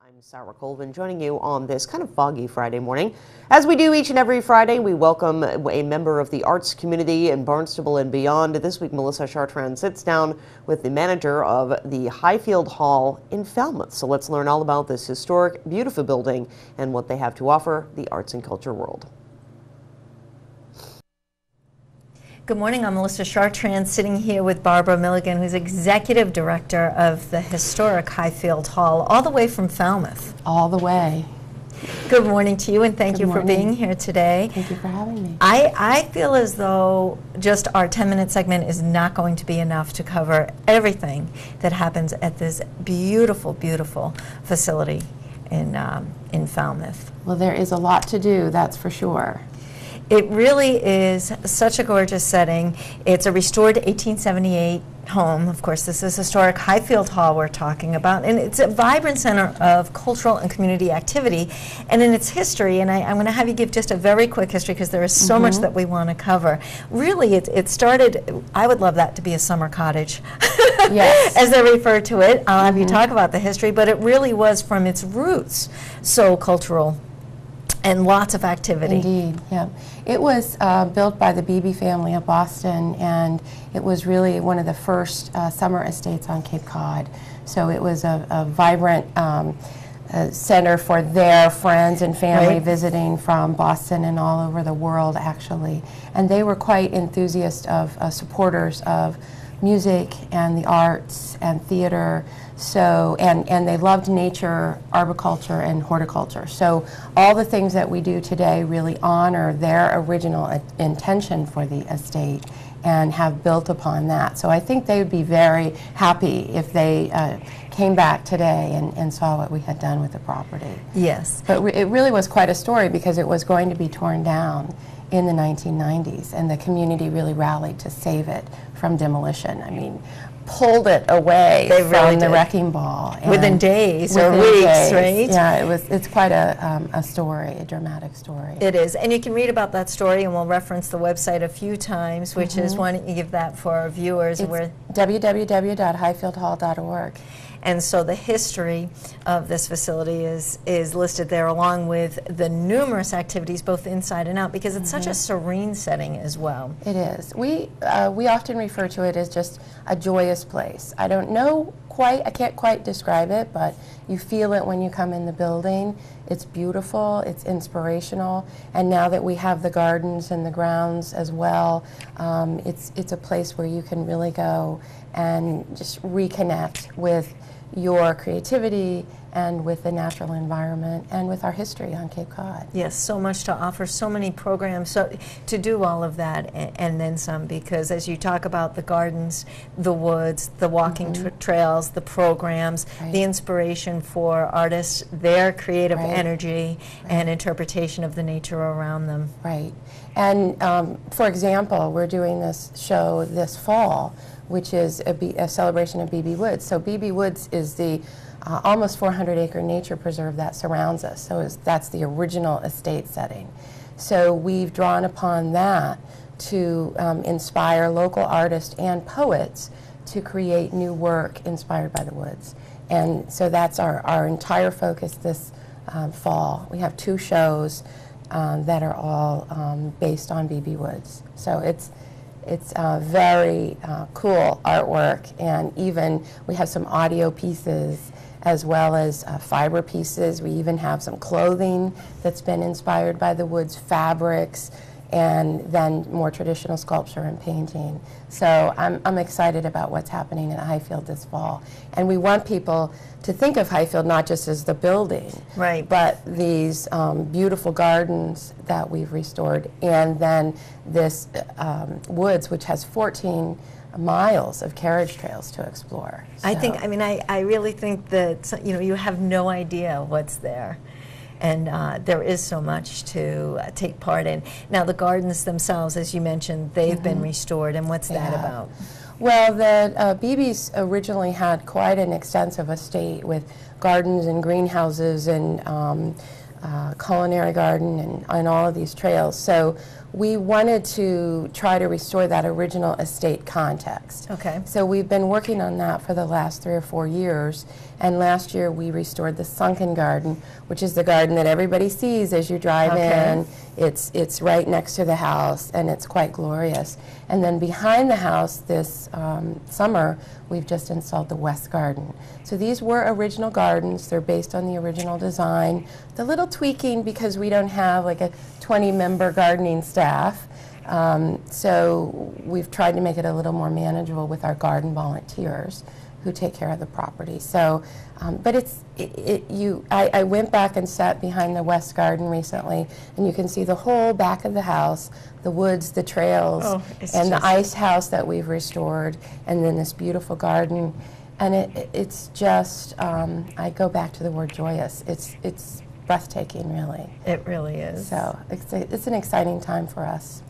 I'm Sarah Colvin, joining you on this kind of foggy Friday morning. As we do each and every Friday, we welcome a member of the arts community in Barnstable and beyond. This week, Melissa Chartrand sits down with the manager of the Highfield Hall in Falmouth. So let's learn all about this historic, beautiful building and what they have to offer the arts and culture world. Good morning, I'm Melissa Chartrand, sitting here with Barbara Milligan, who's Executive Director of the historic Highfield Hall, all the way from Falmouth. All the way. Good morning to you, and thank you for being here today. Thank you for having me. I feel as though just our 10-minute segment is not going to be enough to cover everything that happens at this beautiful, beautiful facility in Falmouth. Well, there is a lot to do, that's for sure. It really is such a gorgeous setting. It's a restored 1878 home. Of course, this is historic Highfield Hall we're talking about, and it's a vibrant center of cultural and community activity. And in its history, and I'm going to have you give just a very quick history because there is so much that we want to cover. Really, it started, I would love that to be a summer cottage, yes, as they refer to it. I'll have you talk about the history, but it really was from its roots so cultural and lots of activity. Indeed, yeah. It was built by the Beebe family of Boston, and it was really one of the first summer estates on Cape Cod. So it was a vibrant center for their friends and family visiting from Boston and all over the world, actually. And they were quite enthusiastic of supporters of music and the arts and theater. So, and they loved nature, arboriculture, and horticulture. So all the things that we do today really honor their original intention for the estate and have built upon that. So I think they would be very happy if they came back today and saw what we had done with the property. Yes. But it really was quite a story because it was going to be torn down in the 1990s, and the community really rallied to save it from demolition. I mean, pulled it away from the wrecking ball. Within days or weeks, right? Yeah, it's quite a story, a dramatic story. It is, and you can read about that story, and we'll reference the website a few times, which is, why don't you give that for our viewers? It's www.highfieldhall.org. And so the history of this facility is listed there, along with the numerous activities both inside and out, because it's such a serene setting as well. It is. We often refer to it as just a joyous place. I don't know quite, I can't quite describe it, but you feel it when you come in the building. It's beautiful, it's inspirational, and now that we have the gardens and the grounds as well, it's a place where you can really go and just reconnect with your creativity and with the natural environment and with our history on Cape Cod. Yes, so much to offer, so many programs to do all of that and then some, because as you talk about the gardens, the woods, the walking trails, the programs, the inspiration for artists, their creative energy and interpretation of the nature around them. Right. And for example, we're doing this show this fall, which is a celebration of Beebe Woods. So Beebe Woods is the almost 400-acre nature preserve that surrounds us. So that's the original estate setting. So we've drawn upon that to inspire local artists and poets to create new work inspired by the woods. And so that's our entire focus this fall. We have 2 shows that are all based on Beebe Woods. So it's very cool artwork, and even we have some audio pieces as well as fiber pieces. We even have some clothing that's been inspired by the woods, fabrics, and then more traditional sculpture and painting. So I'm excited about what's happening at Highfield this fall. And we want people to think of Highfield not just as the building, but these beautiful gardens that we've restored, and then this woods, which has 14 miles of carriage trails to explore. So. I really think that, you have no idea what's there. And there is so much to take part in. Now, the gardens themselves, as you mentioned, they've been restored, and what's that about? Well, the Beebes originally had quite an extensive estate with gardens and greenhouses and culinary garden and all of these trails. So we wanted to try to restore that original estate context. Okay. So we've been working on that for the last 3 or 4 years, And last year we restored the sunken garden, which is the garden that everybody sees as you drive in. It's right next to the house, and it's quite glorious. And then behind the house this summer, we've just installed the west garden. So these were original gardens. They're based on the original design. The little tweaking because we don't have like a 20-member gardening staff. So we've tried to make it a little more manageable with our garden volunteers who take care of the property. So, but I went back and sat behind the west garden recently, and you can see the whole back of the house, the woods, the trails, and the ice house that we've restored, and then this beautiful garden. And it's just, I go back to the word joyous. It's breathtaking, really. It really is. So it's an exciting time for us.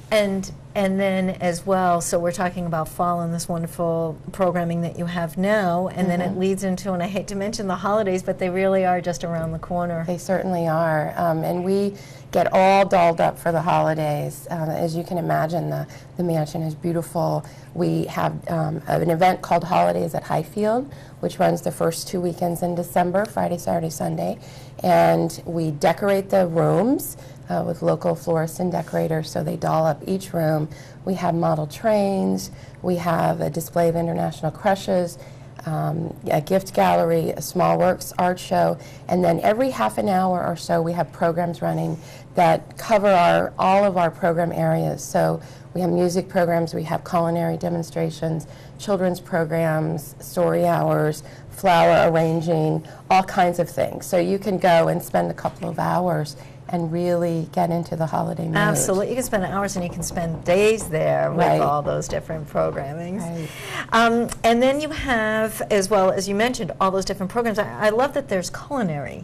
And then as well, so we're talking about fall and this wonderful programming that you have now, and then it leads into, and I hate to mention the holidays, but they really are just around the corner. They certainly are. And we get all dolled up for the holidays. As you can imagine, the mansion is beautiful. We have an event called Holidays at Highfield, which runs the first 2 weekends in December, Friday, Saturday, Sunday. And we decorate the rooms with local florists and decorators, so they doll up each room. We have model trains, we have a display of international crushes, a gift gallery, a small works art show, and then every half an hour or so we have programs running that cover all of our program areas. So we have music programs, we have culinary demonstrations, children's programs, story hours, flower arranging, all kinds of things. So you can go and spend a couple of hours and really get into the holiday mood. Absolutely. You can spend hours and you can spend days there with all those different programmings. Right. And then you have, as well as you mentioned, all those different programs. I love that there's culinary.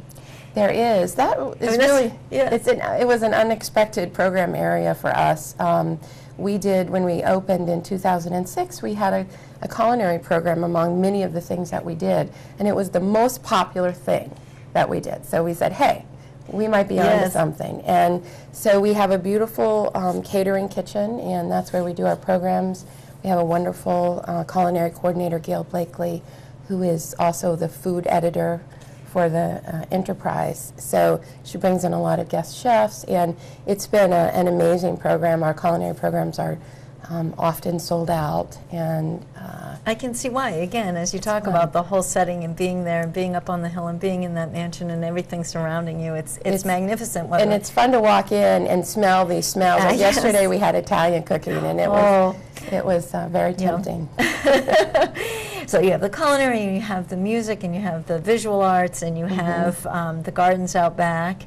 There is. That is really, it was an unexpected program area for us. We did, when we opened in 2006, we had a culinary program among many of the things that we did, and it was the most popular thing that we did. So we said, hey, we might be onto something. And so we have a beautiful catering kitchen, and that's where we do our programs. We have a wonderful culinary coordinator, Gail Blakely, who is also the food editor for the enterprise. So she brings in a lot of guest chefs, and it's been an amazing program. Our culinary programs are often sold out, and I can see why. Again, as you talk about the whole setting and being there and being up on the hill and being in that mansion and everything surrounding you, it's magnificent. And it's fun to walk in and smell these smells. Like yesterday we had Italian cooking, and it was very tempting. So you have the culinary, and you have the music, and you have the visual arts, and you have the gardens out back.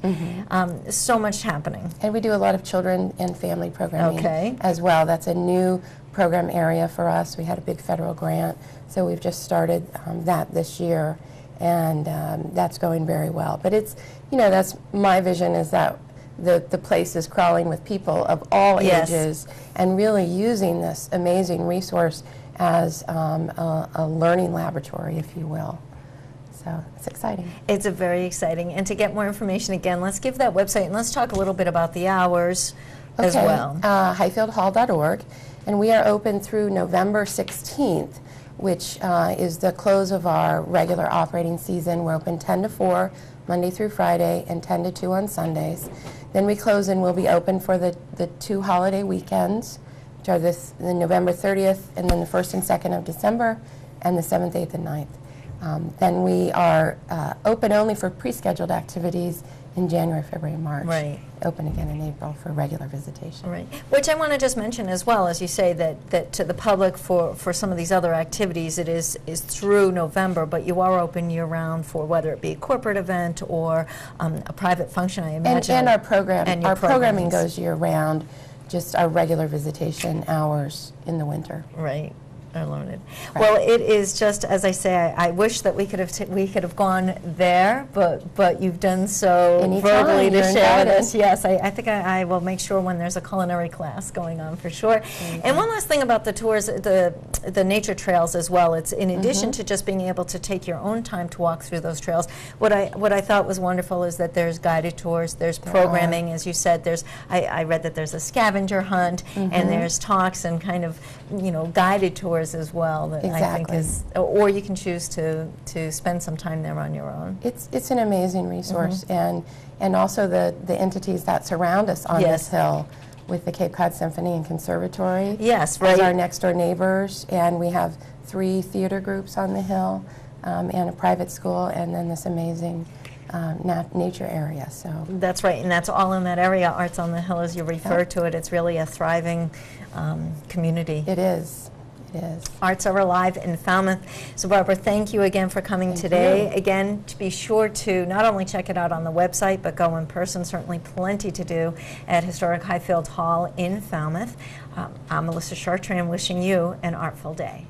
So much happening. And we do a lot of children and family programming as well. That's a new program area for us. We had a big federal grant, so we've just started that this year, and that's going very well. But it's, that's my vision, is that the place is crawling with people of all ages, and really using this amazing resource as a learning laboratory, if you will. So it's exciting. It's a very exciting. And to get more information, again, let's give that website, and let's talk a little bit about the hours as well. HighfieldHall.org. And we are open through November 16th, which is the close of our regular operating season. We're open 10 to 4, Monday through Friday, and 10 to 2 on Sundays. Then we close, and we'll be open for the 2 holiday weekends, which are the November 30th, and then the 1st and 2nd of December, and the 7th, 8th, and 9th. Then we are open only for pre-scheduled activities in January, February, March. Right. Open again in April for regular visitation. Right. Which I want to just mention as well, as you say, that to the public for some of these other activities, it is through November, but you are open year-round for whether it be a corporate event or a private function, I imagine. And our programming goes year-round, just our regular visitation hours in the winter. Right. Unlimited. Right. Well, it is just, as I say, I wish that we could have gone there, but you've done so verbally to share with us. Yes, I think I will make sure when there's a culinary class going on for sure. And one last thing about the tours, the nature trails as well. It's in addition to just being able to take your own time to walk through those trails. What I thought was wonderful is that there's guided tours, there's programming, as you said. There's I read that there's a scavenger hunt, and there's talks and kind of guided tours hours as well. That I think Exactly. is, or you can choose to spend some time there on your own. It's an amazing resource, and also the entities that surround us on Yes. this hill, with the Cape Cod Symphony and Conservatory. Yes, as right. our next door neighbors, and we have 3 theater groups on the hill, and a private school, and then this amazing nature area. So That's right, and that's all in that area. Arts on the Hill, as you refer to it, it's really a thriving community. it is. It is. Arts are alive in Falmouth. So Barbara, thank you again for coming Thank today. you. Again, to be sure to not only check it out on the website, but go in person. Certainly plenty to do at Historic Highfield Hall in Falmouth. I'm Melissa Chartrand, wishing you an artful day.